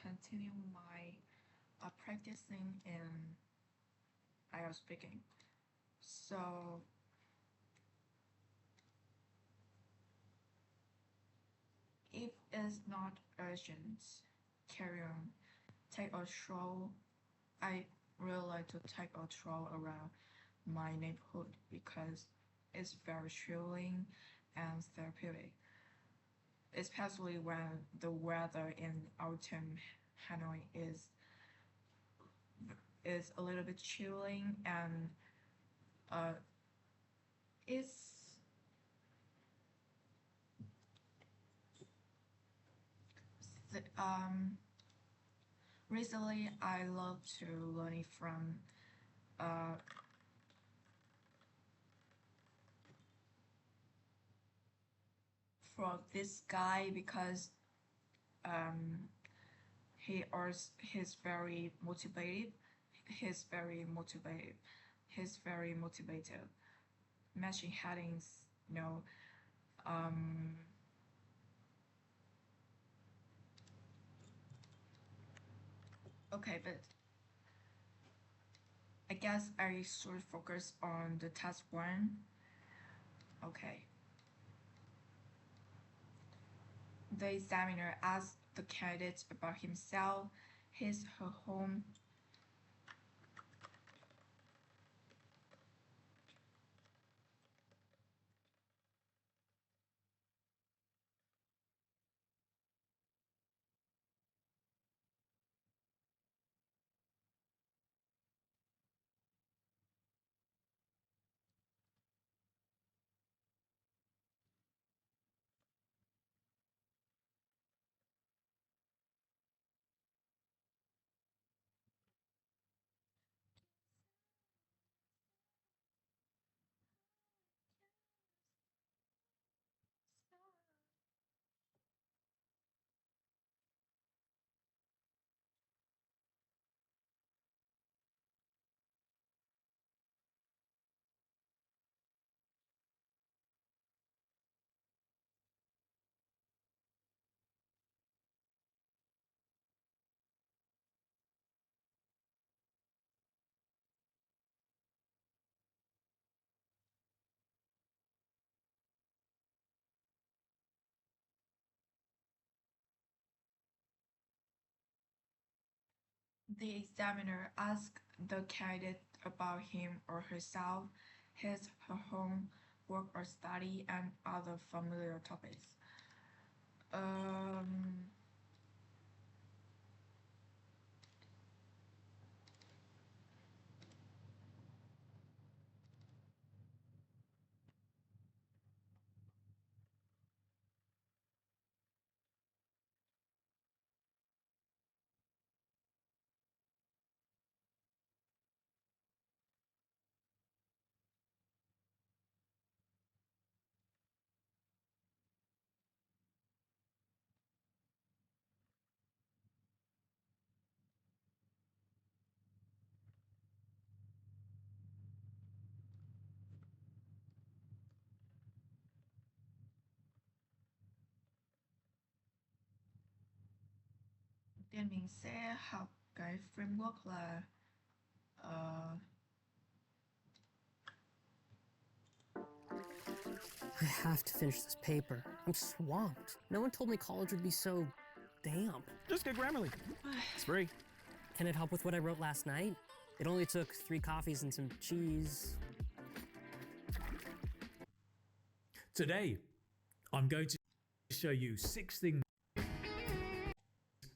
continue my practicing in IELTS speaking. So if it's not urgent, carry on. Take a stroll. I really like to take a stroll around my neighborhood because it's very chilling and therapeutic, especially when the weather in autumn Hanoi is a little bit chilling and uh, it's recently I love to learn it uh, from this guy because um, he's very motivated. He's very motivated. He's very motivated. Matching headings, you know. Um, okay, but I guess I should focus on the task one. Okay. The examiner asked the candidate about himself, his, her home. The examiner asked the candidate about him or herself, his, her home, work or study, and other familiar topics. Um, 店名寫合計 framework 啦，I have to finish this paper. I'm swamped. No one told me college would be so damp. Just get Grammarly. It's free. Can it help with what I wrote last night? It only took 3 coffees and some cheese. Today, I'm going to show you 6 things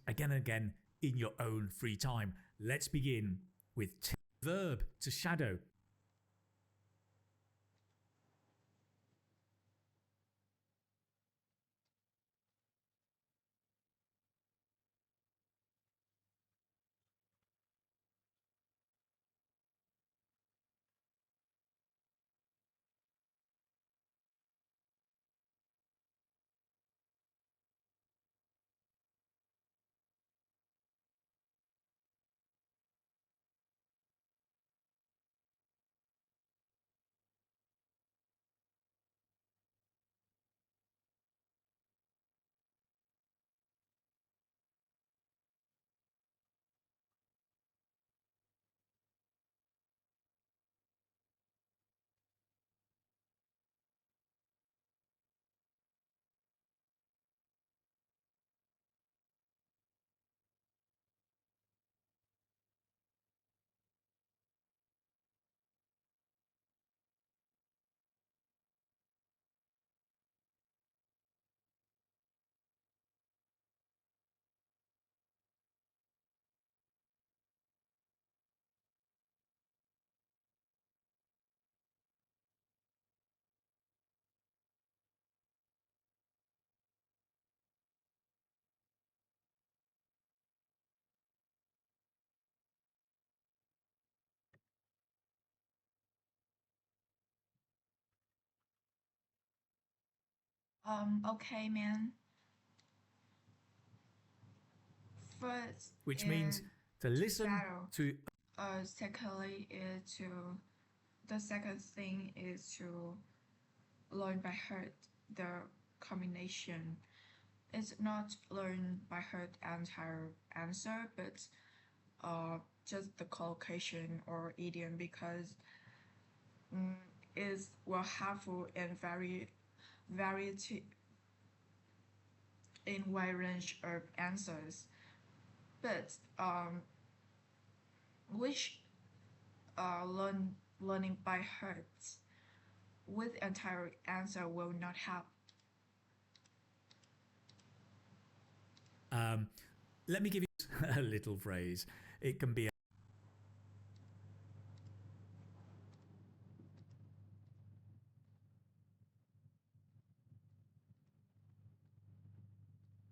again and again in your own free time. Let's begin with verb to shadow. Okay, man. First which means is to to listen settle. to. Secondly is to the second thing is to learn by heart the combination. It's not learn by heart entire answer, but just the collocation or idiom because mm, is will helpful in variety in wide range of answers. But which learning by heart with entire answer will not help. Let me give you a little phrase. It can be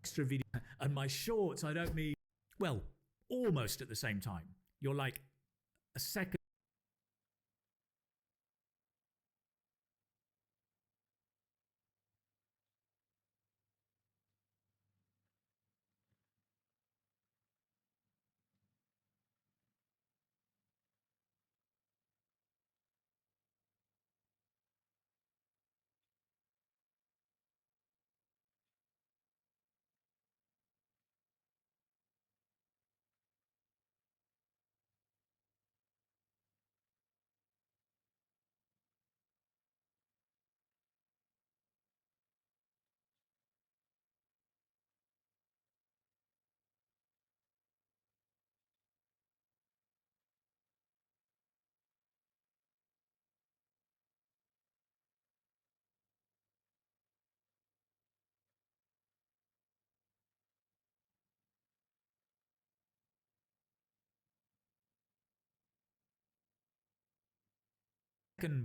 extra video, and my shorts. I don't mean well, almost at the same time. You're like a second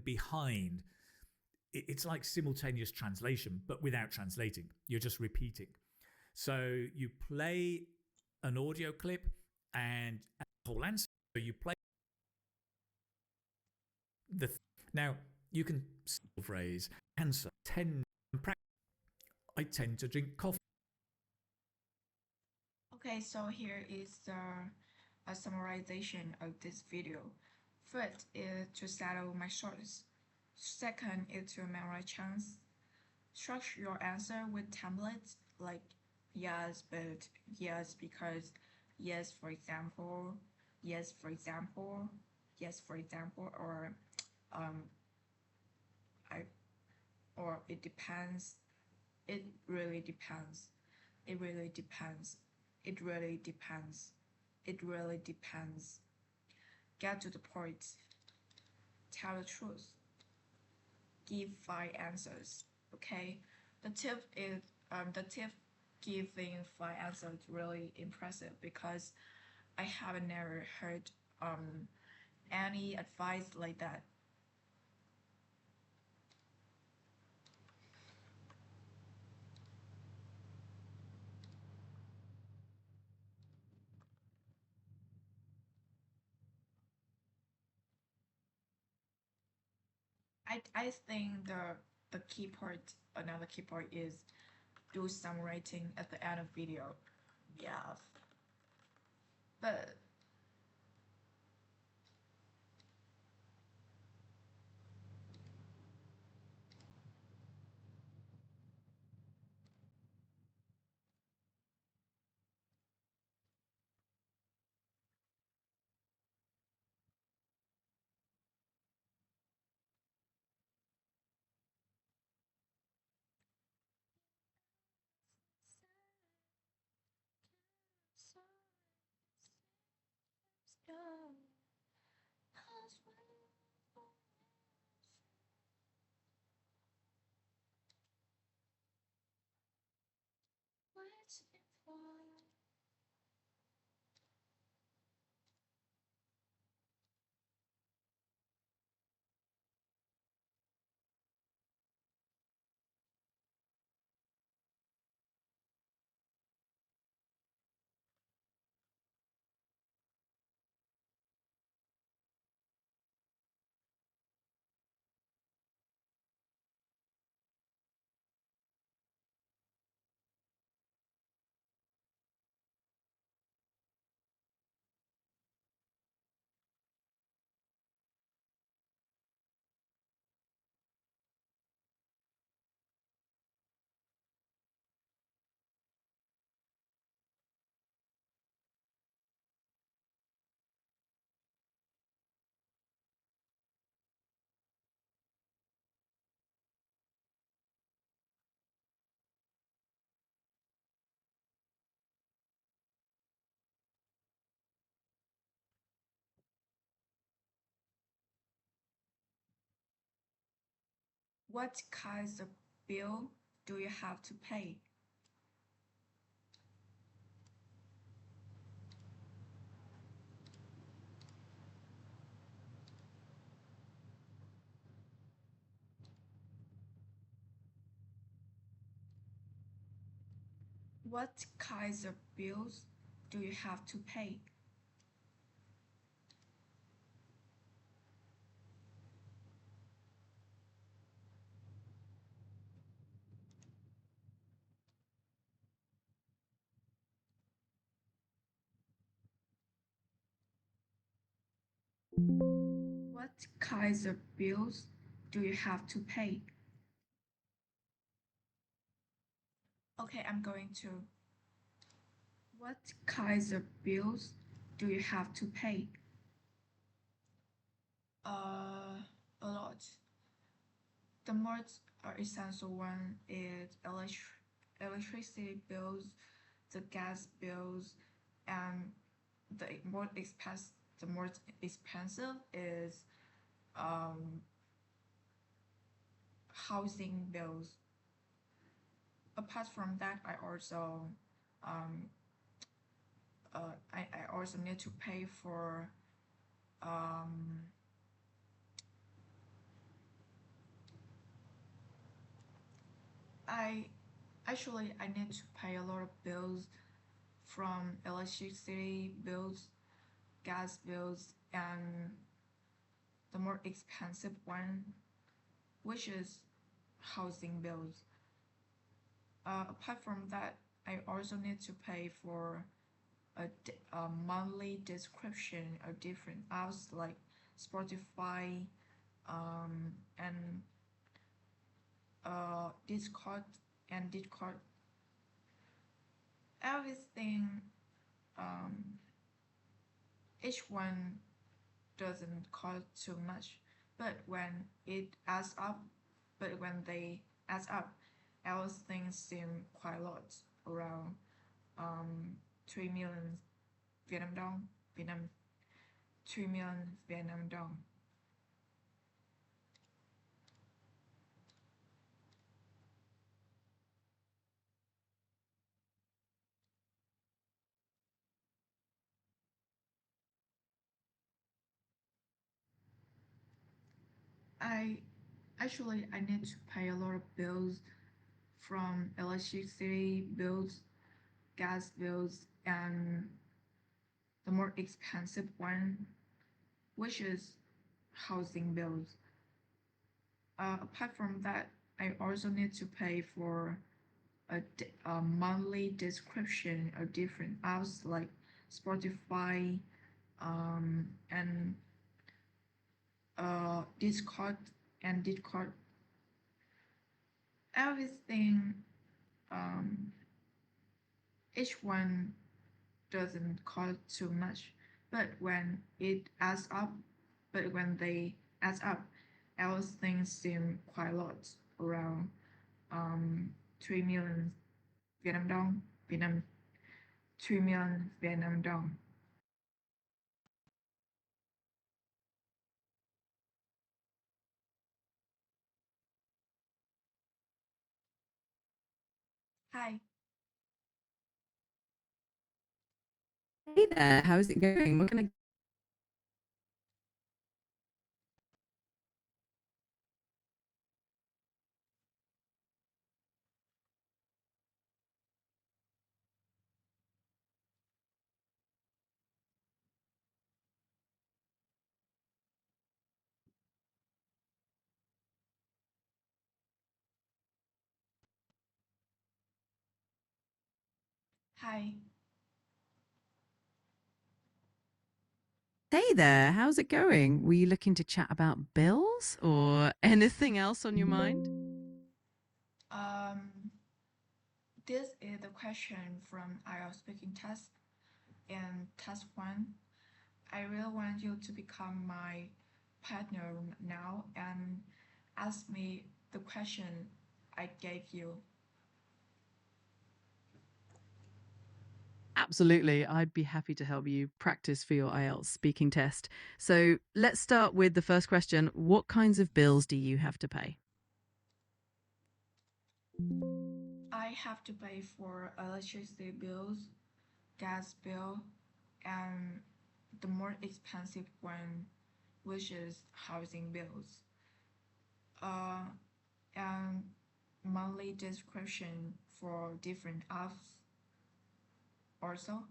behind. It's like simultaneous translation, but without translating. You're just repeating. So you play an audio clip and a whole answer. So you play the now you can phrase answer 10 I tend to drink coffee. Okay, so here is a summarization of this video. First is to settle my shorts. Second is to memorize chunks. Structure your answer with templates like yes, but yes because yes for example, yes for example, yes for example, or um I or it depends. It really depends. It really depends. It really depends. It really depends. Get to the point. Tell the truth. Give 5 answers. Okay. The tip giving 5 answers is really impressive because I haven't never heard any advice like that. I think the key part another key part is do some writing at the end of video. Yeah. But What kinds of bill do you have to pay? What kinds of bills do you have to pay? What kinds of bills do you have to pay? Okay, I'm going to. What kinds of bills do you have to pay? A lot. The most essential one is electricity bills, the gas bills, and the more expensive is um, housing bills. Apart from that, um, I also need to pay for um, I I need to pay a lot of bills from electricity bills, gas bills, and the more expensive one, which is housing bills. Apart from that, I also need to pay for a monthly description of different apps like Spotify, and Discord and Discord. Everything, um, each one doesn't cost too much, but when they add up, everything seem quite a lot, around 3 million Vietnam dong, Vietnam 3 million Vietnam dong. I I need to pay a lot of bills from electricity bills, gas bills, and the more expensive one, which is housing bills. Apart from that, I also need to pay for a monthly description of different apps like Spotify, and Discord and Discord. Everything, um, each one doesn't cost too much, but when they add up, everything seem quite a lot, around 3 million Vietnam dong, Vietnam 3 million Vietnam dong. Hi, Hey there, how's it going? What can I? hi. Hey there, how's it going? Were you looking to chat about bills or anything else on your mind? Um, this is the question from IELTS speaking test. In test one, I really want you to become my partner now and ask me the question I gave you. Absolutely, I'd be happy to help you practice for your IELTS speaking test. So let's start with the first question. What kinds of bills do you have to pay? I have to pay for electricity bills, gas bill, and the more expensive one, which is housing bills. Uh, and monthly description for different apps also.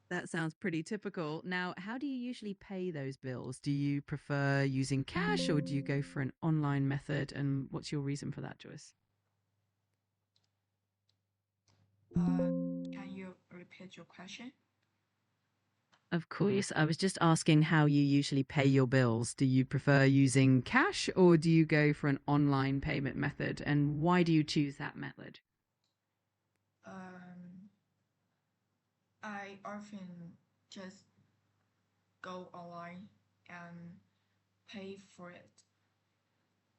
That sounds pretty typical. Now, how do you usually pay those bills? Do you prefer using cash or do you go for an online method? And what's your reason for that, Joyce? Uh, can you repeat your question? Of course. I was just asking how you usually pay your bills. Do you prefer using cash or do you go for an online payment method? And why do you choose that method? Um, I often just go online and pay for it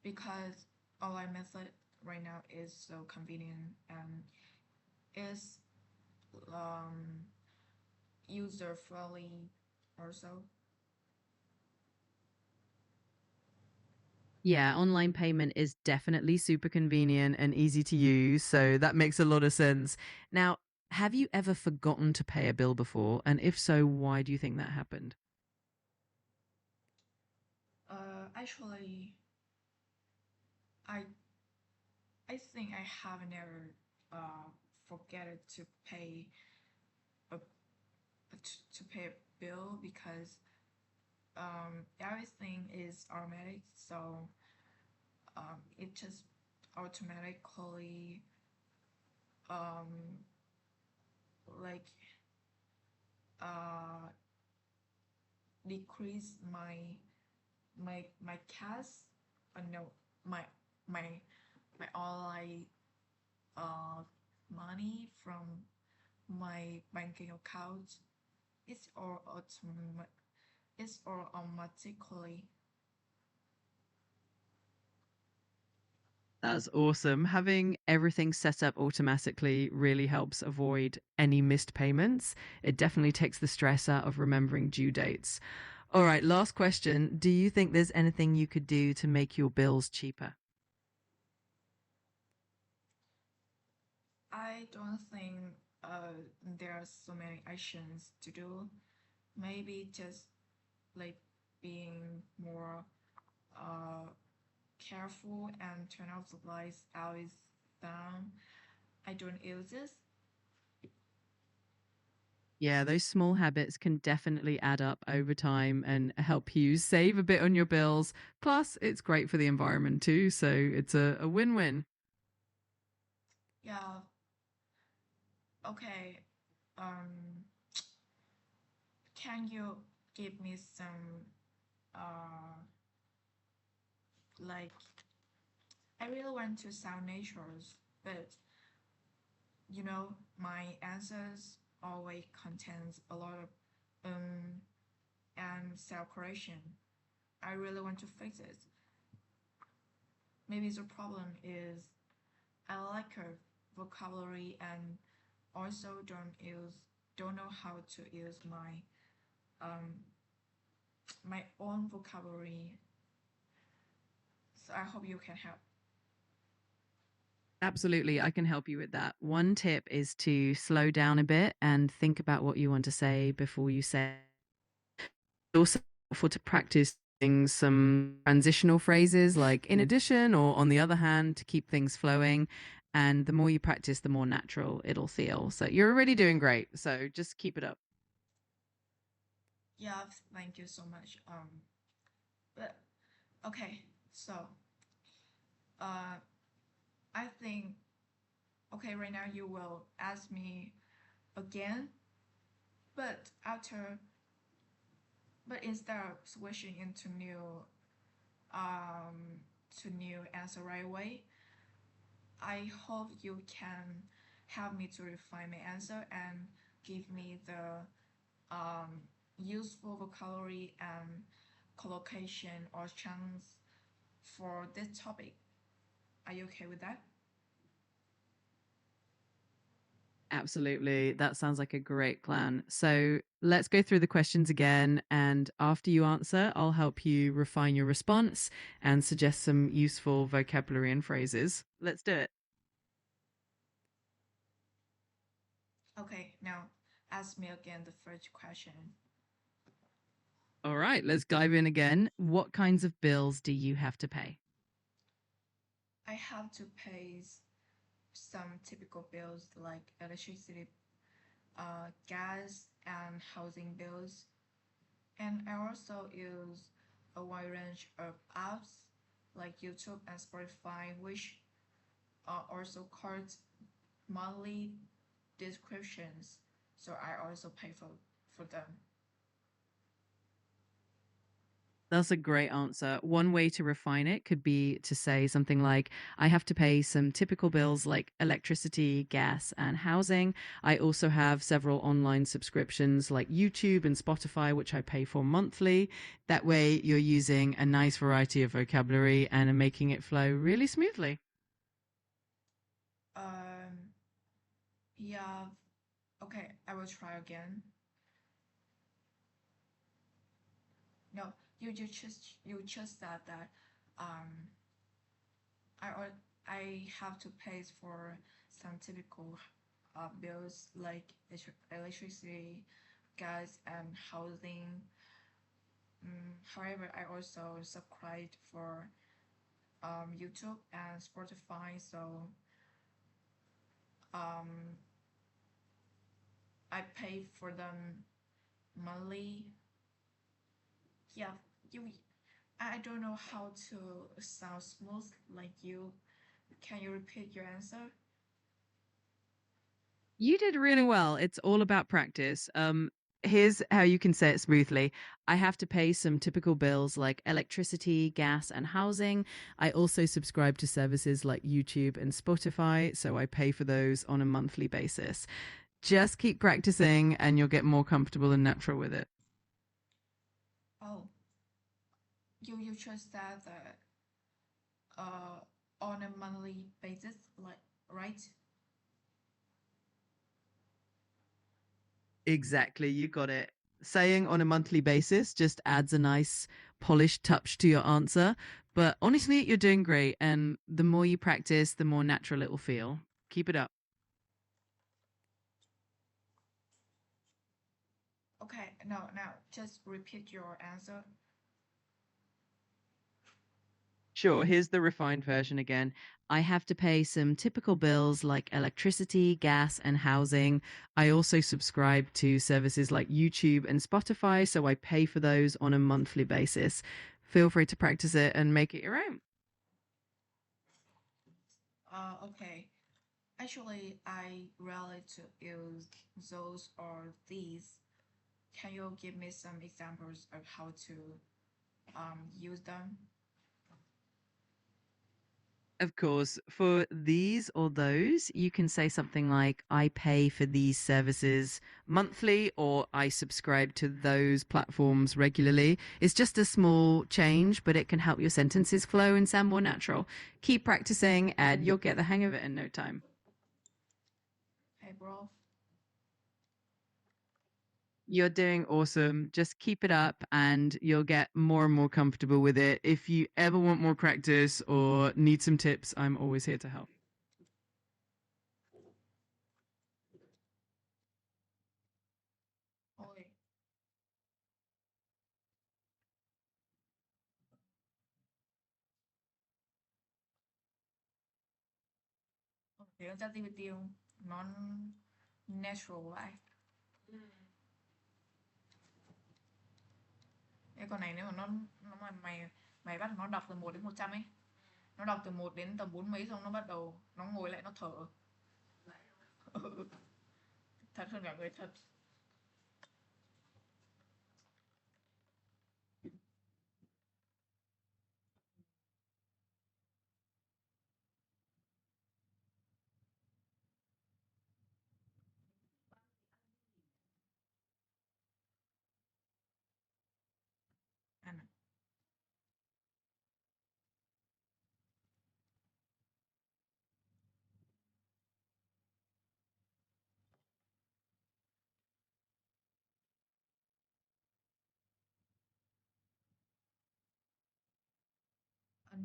because online method right now is so convenient and is um, user friendly also. Yeah, online payment is definitely super convenient and easy to use. So that makes a lot of sense. Now, have you ever forgotten to pay a bill before? And if so, why do you think that happened? Actually, I I think I have never forget to pay a to pay a bill because everything is automatic, so it just automatically um like uh decrease my cash. No, my my my online uh money from my banking account. It's all it's all automatically. That's awesome. Having everything set up automatically really helps avoid any missed payments. It definitely takes the stress out of remembering due dates. All right, last question. Do you think there's anything you could do to make your bills cheaper? I don't think there are so many actions to do. Maybe just like being more uh careful and turn off the lights always down. I don't use this. Yeah, those small habits can definitely add up over time and help you save a bit on your bills. Plus, it's great for the environment too. So it's a win win. Yeah. Okay. Um, can you give me some uh like I really want to sound natural, but my answers always contains a lot of and self correction. I really want to fix it. Maybe the problem is I lack a vocabulary and also don't know how to use um my own vocabulary. So I hope you can help. Absolutely, I can help you with that. One tip is to slow down a bit and think about what you want to say before you say. It's also helpful to practice using some transitional phrases like in addition or on the other hand to keep things flowing. And the more you practice, the more natural it'll feel. So you're already doing great. So just keep it up. Yeah, thank you so much. But okay, so uh I think okay right now you will ask me again, but after but instead of switching into um new answer right away, I hope you can help me to refine my answer and give me the useful vocabulary and collocation or chance for this topic. Are you okay with that? Absolutely. That sounds like a great plan. So let's go through the questions again. And after you answer, I'll help you refine your response and suggest some useful vocabulary and phrases. Let's do it. Okay, now ask me again the first question. All right, let's dive in again. What kinds of bills do you have to pay? I have to pay some typical bills like electricity, gas, and housing bills. And I also use a wide range of apps like YouTube and Spotify, which also cards monthly descriptions. So I also pay for them. That's a great answer. One way to refine it could be to say something like, I have to pay some typical bills like electricity, gas, and housing. I also have several online subscriptions like YouTube and Spotify, which I pay for monthly. That way, you're using a nice variety of vocabulary and are making it flow really smoothly. Um, yeah, okay, I will try again. No, you just said that um I I have to pay for some typical bills like electricity, gas, and housing. However, I also subscribed for YouTube and Spotify, so um, I pay for them monthly. Yeah, you. I don't know how to sound smooth like you. Can you repeat your answer? You did really well. It's all about practice. Here's how you can say it smoothly. I have to pay some typical bills like electricity, gas, and housing. I also subscribe to services like YouTube and Spotify, so I pay for those on a monthly basis. Just keep practicing and you'll get more comfortable and natural with it. Oh, you just said that on a monthly basis, like right? Exactly, you got it. Saying on a monthly basis just adds a nice polished touch to your answer. But honestly, you're doing great. And the more you practice, the more natural it will feel. Keep it up. Okay, no, now just repeat your answer. Sure, here's the refined version again. I have to pay some typical bills like electricity, gas, and housing. I also subscribe to services like YouTube and Spotify, so I pay for those on a monthly basis. Feel free to practice it and make it your own. Okay. Actually, I rarely to use those or these. Can you give me some examples of how to use them? Of course, for these or those, you can say something like, I pay for these services monthly, or I subscribe to those platforms regularly. It's just a small change, but it can help your sentences flow and sound more natural. Keep practicing, and you'll get the hang of it in no time. Hey, bro. You're doing awesome. Just keep it up and you'll get more and more comfortable with it. If you ever want more practice or need some tips, I'm always here to help. Ôi, thì con ChatGPT không? Nó natural vậy. Cái con này nếu mà nó mà mày mày bắt nó đọc từ 1 đến 100 ấy, nó đọc từ 1 đến tầm 4 mấy xong nó bắt đầu nó ngồi lại nó thở. Thật hơn cả người thật. Ăn à?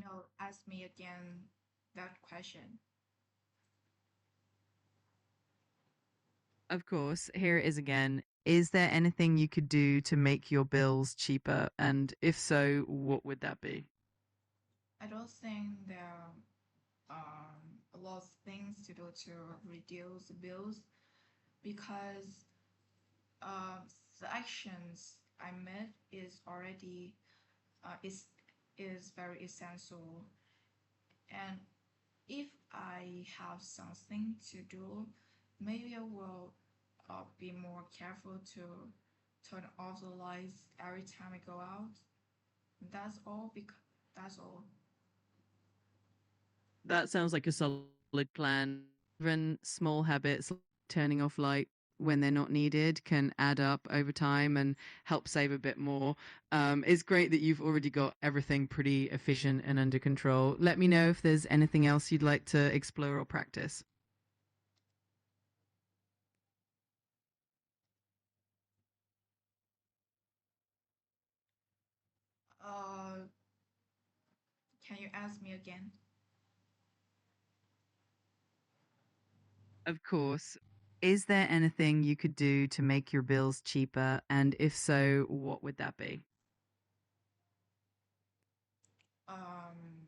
No, ask me again that question. Of course, here it is again. Is there anything you could do to make your bills cheaper? And if so, what would that be? I don't think there are a lot of things to do to reduce the bills because uh, the actions I made is already is very essential. And if I have something to do, maybe I will be more careful to turn off the lights every time I go out. That's all. Because that's all. That sounds like a solid plan. Even small habits, like turning off light when they're not needed, can add up over time and help save a bit more. It's great that you've already got everything pretty efficient and under control. Let me know if there's anything else you'd like to explore or practice. Uh, can you ask me again? Of course. Is there anything you could do to make your bills cheaper? And if so, what would that be? Um,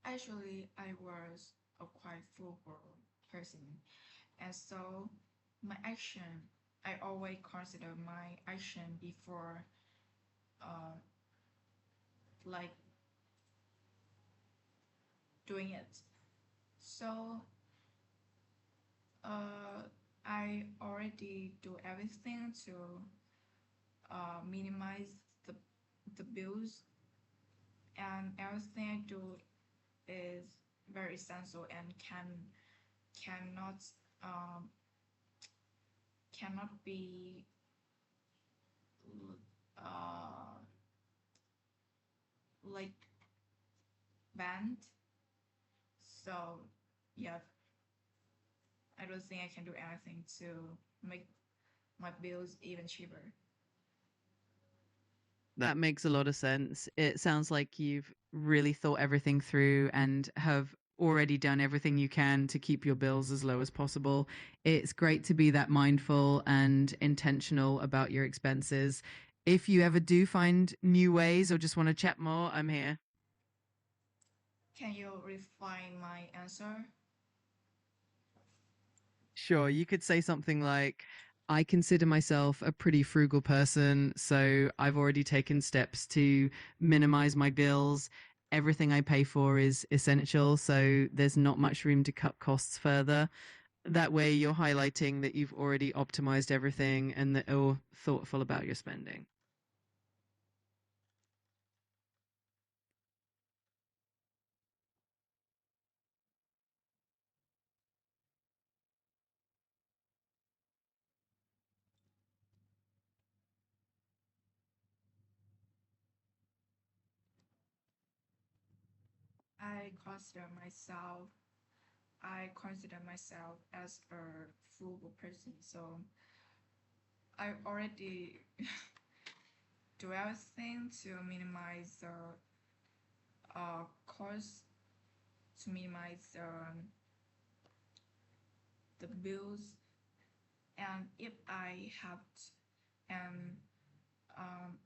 Actually, I was a quite frugal person, and so my action, I always consider my action before, uh, like doing it. So, uh, I already do everything to minimize the the bills, and everything I do is very essential and cannot um, cannot be uh, like banned. So yeah, I don't think I can do anything to make my bills even cheaper. That makes a lot of sense. It sounds like you've really thought everything through and have already done everything you can to keep your bills as low as possible. It's great to be that mindful and intentional about your expenses. If you ever do find new ways or just want to chat more, I'm here. Can you refine my answer? Sure, you could say something like, I consider myself a pretty frugal person, so I've already taken steps to minimize my bills. Everything I pay for is essential, so there's not much room to cut costs further. That way, you're highlighting that you've already optimized everything and that you're thoughtful about your spending. I consider myself I consider myself as a frugal person, so I already do everything to minimize cost, to minimize the bills, and if I have and um,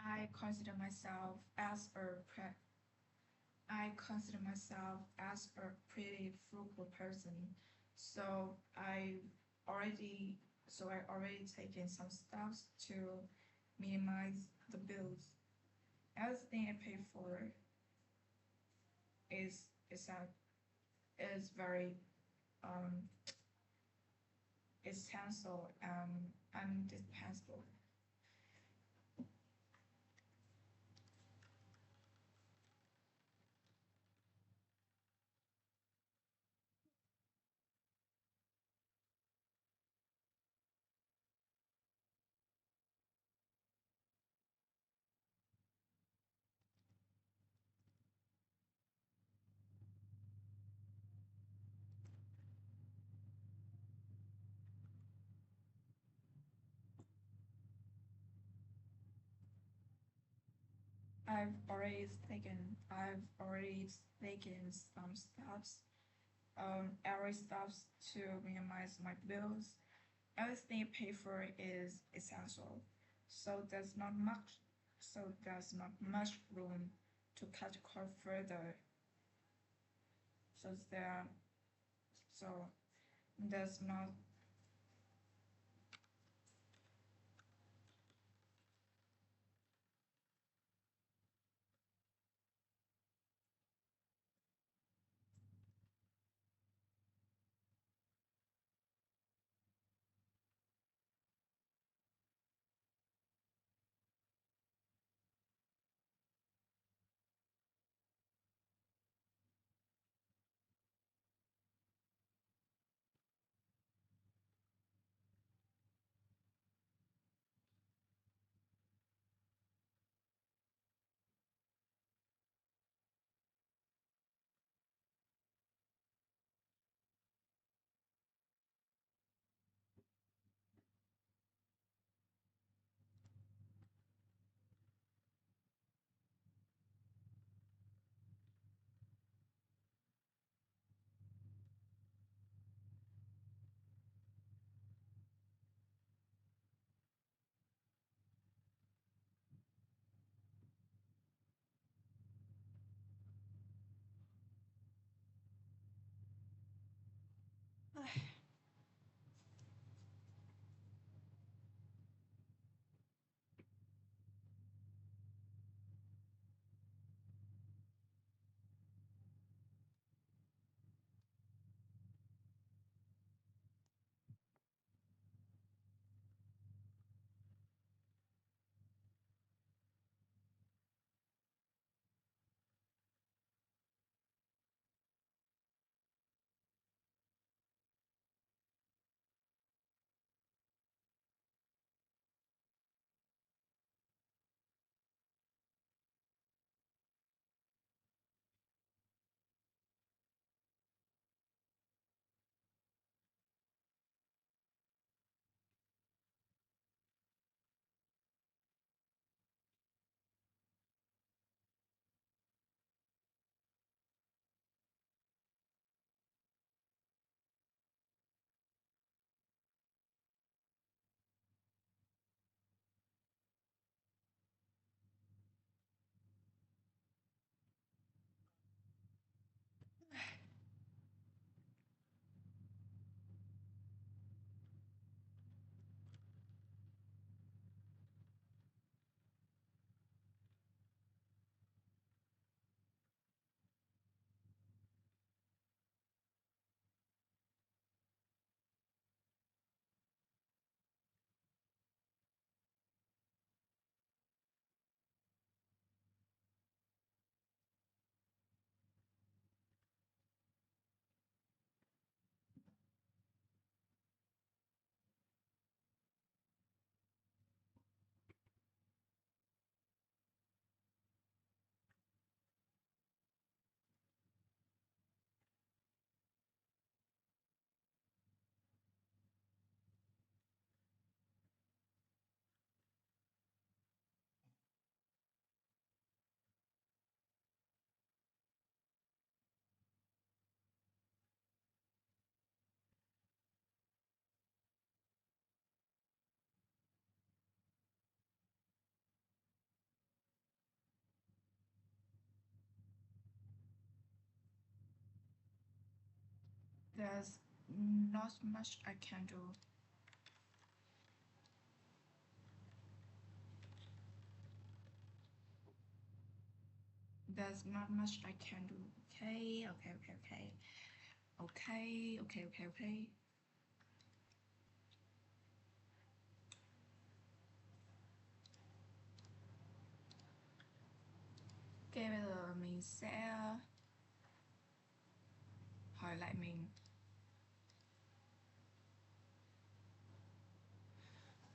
I consider myself as a I consider myself as a pretty frugal person. So already I already taken some steps to minimize the bills. Everything I pay for is is a, is very um essential and indispensable. I've already taken some steps, every steps to minimize my bills. Everything I pay for is essential, so there's not much room to cut cost further. So there, so there's not. There's not much I can do. There's not much I can do. Okay, okay, okay, okay. Okay, okay, okay, okay. Ok, bây giờ mình sẽ hỏi lại mình.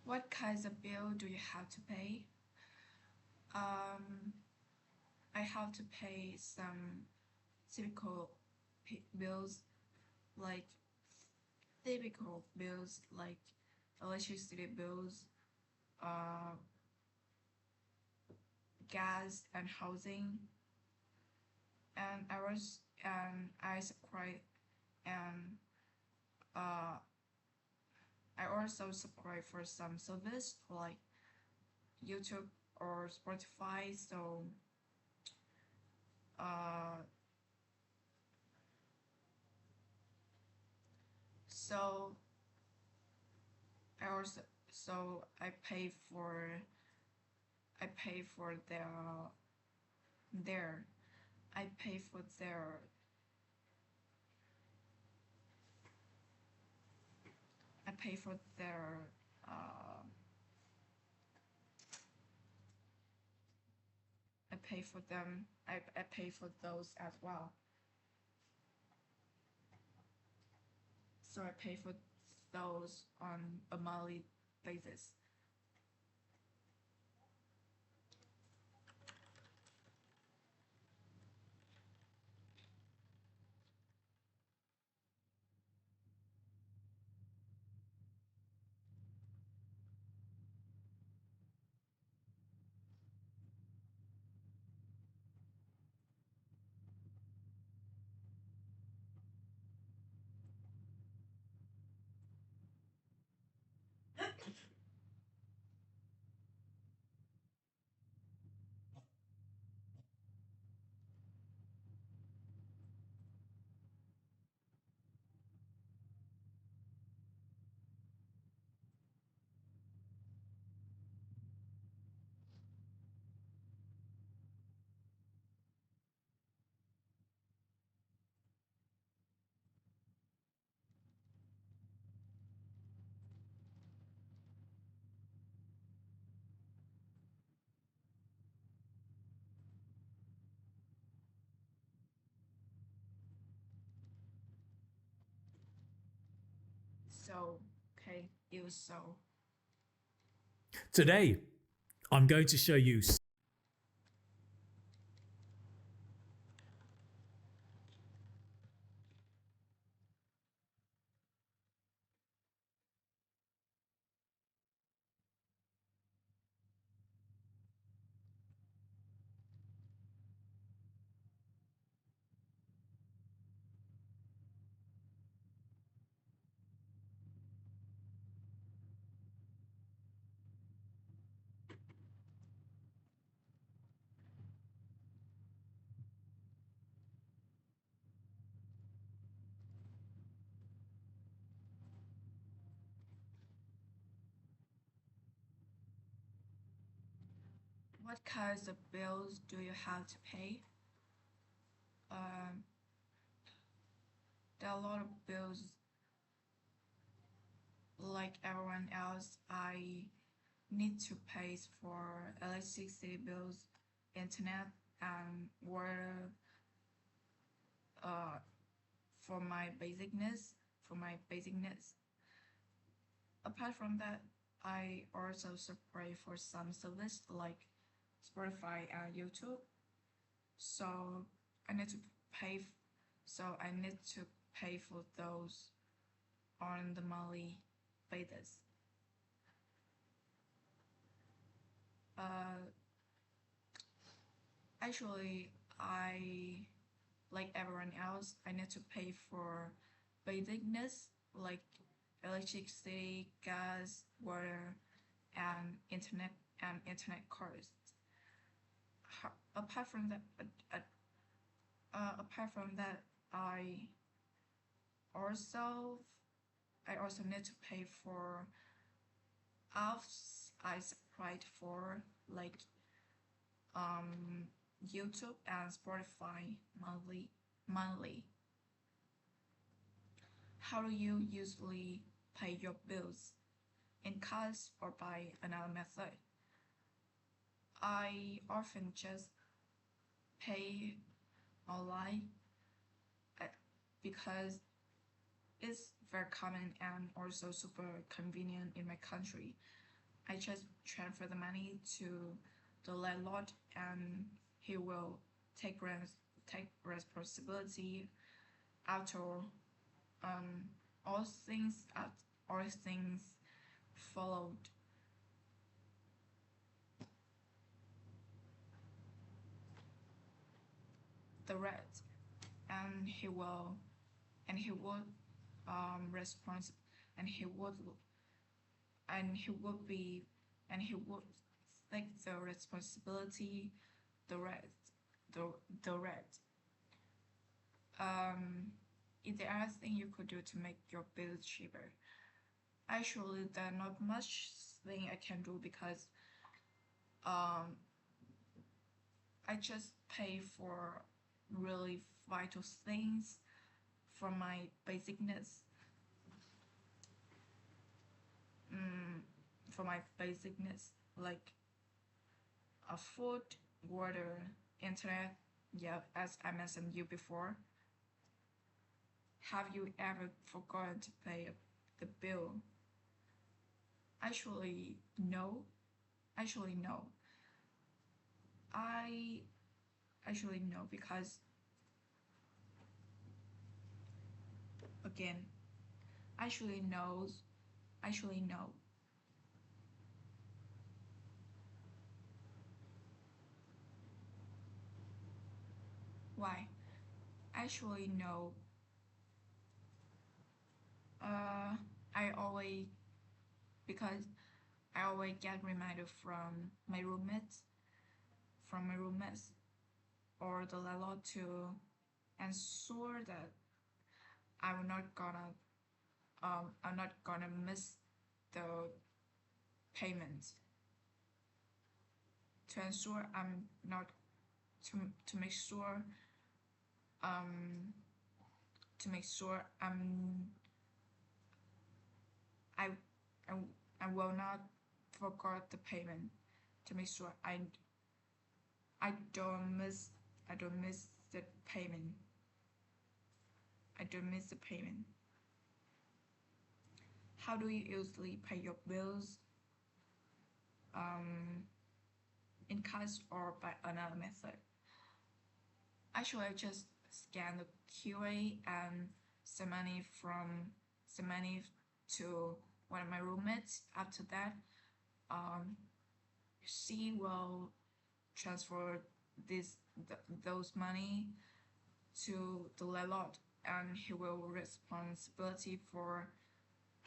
What kinds of bill do you have to pay? I have to pay some typical bills like electricity bills, uh, gas and housing, and I subscribe and I also subscribe for some service like YouTube or Spotify. Uh, so I also so I pay for their I pay for their I pay for their uh, I pay for them. I pay for those as well. So I pay for those on a monthly basis. So okay, it was so. Today, I'm going to show you What kinds of bills do you have to pay? Um, there are a lot of bills like everyone else. I need to pay for electricity bills, internet, and water. Uh, for my basic needs. For my basic needs. Apart from that, I also subscribe for some service like Spotify and YouTube. So I need to pay. I need to pay for those on the monthly basis. Uh, Actually, I like everyone else. I need to pay for basic needs like electricity, gas, water, and internet costs. Apart from that, apart from that, also I also need to pay for apps I subscribe for like YouTube and Spotify monthly. How do you usually pay your bills? In cash or by another method? I often just pay online uh, because it's very common and also super convenient in my country. I just transfer the money to the landlord and he will take responsibility after um all things all things followed. the rest, and he will respond, and he would be and he would take the responsibility the rest the rest. Is there anything you could do to make your bills cheaper? Actually, there's not much thing I can do because um I just pay for really vital things for my basic needs. For my basic needs like food, water, internet. Yeah, as I mentioned you before. Have you ever forgotten to pay the bill? Actually, no. Actually, no. I actually no because again, actually knows. Actually no. Why? Actually no. Uh, I always because I always get reminder from my roommates or the landlord to ensure that I'm not gonna miss the payments to ensure I'm not to make sure um to make sure I I, I will not forget the payment to make sure I don't miss the payment. I don't miss the payment. How do you usually pay your bills? Um, in cash or by another method? Actually, I just scan the QA and send money to one of my roommates. After that, um, she will transfer this those money to the landlord, and he will responsibility for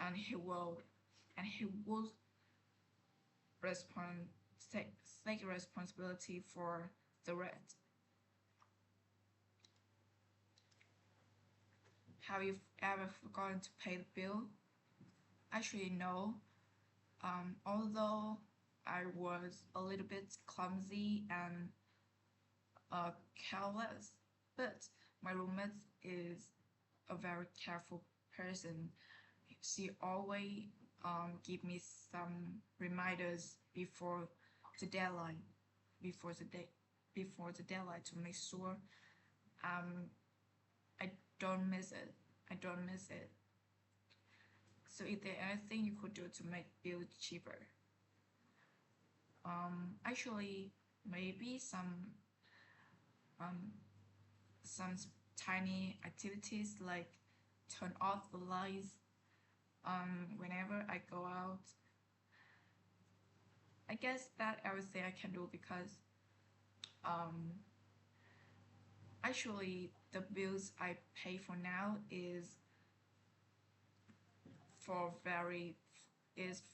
and he will respond take responsibility for the rest. Have you ever forgotten to pay the bill? Actually, no. Although I was a little bit clumsy and careless, but my roommate is a very careful person. She always give me some reminders the deadline, before the day, before the deadline to make sure um I don't miss it. I don't miss it. So is there anything you could do to make bills cheaper? Actually, maybe um some tiny activities like turn off the lights whenever I go out. I guess that everything I can do because um actually the bills I pay for now for very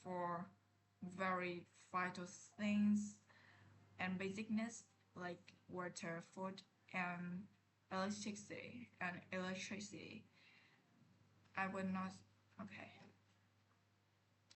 for very vital things and basic needs like water, food, and electricity. I will not. Okay.